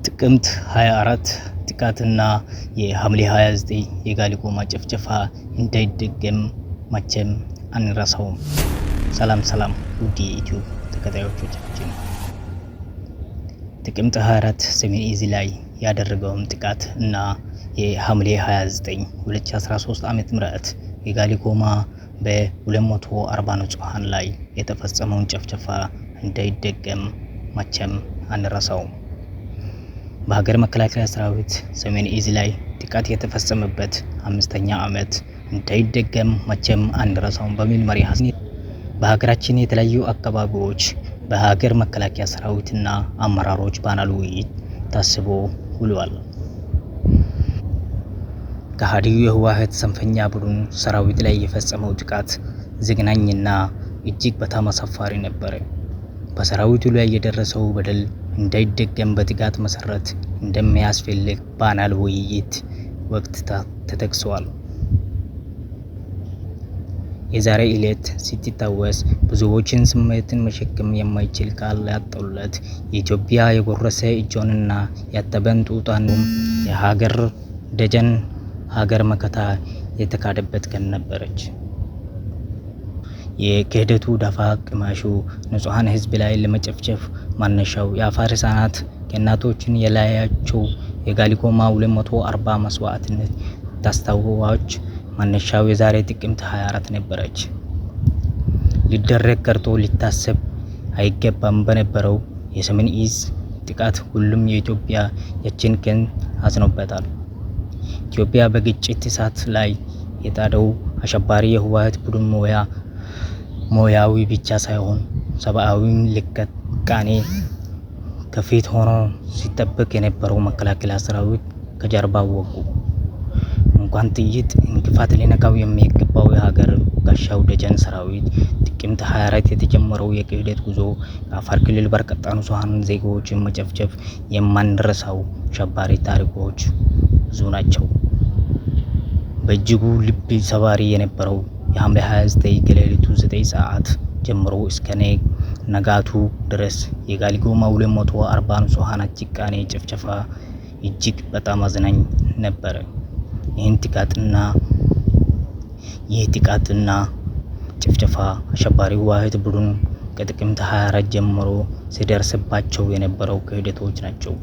ጥቅምት 24 ጥቃትና የሐምሌ 29 የጋሊኮማ ጭፍጨፋ እንዳይደገም መቼም አንረሳውም። ሰላም ውድ የዩቲዩብ ተከታዮቻችን፣ ጥቅምት 24 ሰሜን ዕዝ ላይ ያደረገውን ጥቃት እና የሐምሌ 29 2013 ዓ.ም የጋሊኮማ በ240 ንጹሃን ላይ የተፈጸመውን ጭፍጨፋ እንዳይደገም መቼም አንረሳውም። በሀገር መከላከያ ሰራዊት ሰሜን ዕዝ ላይ ጥቃት የተፈጸመበት 5ኛ ዓመት እንዳይደገም መቼም አንረሳውም በሚል መሪ ሀሳብ በሀገራችን የተለያዩ አካባቢዎች በሀገር መከላከያ ሰራዊትና አመራሮች ባናል ውይይት ታስቦ ውሏል። ከሃዲው የህወሓት ጽንፈኛ ቡድን ሰራዊት ላይ የፈጸመው ጥቃት ዘግናኝና እጅግ በጣም አሳፋሪ ነበር። በሰራዊቱ ላይ የደረሰው በደል እንዳይደገም በጥቃት መሰረት እንደሚያስፈልግ ባናል ውይይት ወቅት ተጠቅሷል። የዛሬ ዕለት ሲታወስ ብዙዎችን ስሜትን መሸከም የማይችል ቃል ያጣለት የኢትዮጵያ የጎረሰ እጆንና ያጠበን ጡቷን የሀገር ደጀን ሀገር መከታ የተካደበት ቀን ነበረች። የክህደቱ ዳፋ ቅማሹ ንጹሃን ህዝብ ላይ ለመጨፍጨፍ ማነሻው የአፋር ህጻናት ከእናቶችን የላያቸው የጋሊኮማ 240 መስዋዕትነት ታስታውዋች ማነሻው የዛሬ ጥቅምት 24 ነበረች። ሊደረግ ቀርቶ ሊታሰብ አይገባም በነበረው የሰሜን ዕዝ ጥቃት ሁሉም የኢትዮጵያ ያችን ቀን አዝኖበታል። ኢትዮጵያ በግጭት እሳት ላይ የጣደው አሸባሪ የህወሓት ቡድን ሞያዊ ብቻ ሳይሆን ሰብአዊም ልቀቃኔ ከፊት ሆኖ ሲጠብቅ የነበረው መከላከያ ሰራዊት ከጀርባው ወጉ። እንኳን ጥይት እንቅፋት ሊነካው የሚገባው የሀገር ጋሻው ደጀን ሰራዊት ጥቅምት 24 የተጀመረው የክህደት ጉዞ ከአፋር ክልል በርካታ ንጹሃን ዜጎችን መጨፍጨፍ የማንረሳው አሸባሪ ታሪኮች ብዙ ናቸው። በእጅጉ ልብ ሰባሪ የነበረው የሐምሌ 29 ከሌሊቱ 9 ሰዓት ጀምሮ እስከ ነጋቱ ድረስ የጋሊኮማ 240 ንጹሃን ጭካኔ ጭፍጨፋ እጅግ በጣም አዝናኝ ነበር። ይህ ጥቃትና ጭፍጨፋ አሸባሪው ህወሓት ቡድን ከጥቅምት 24 ጀምሮ ሲደርስባቸው የነበረው ክህደቶች ናቸው።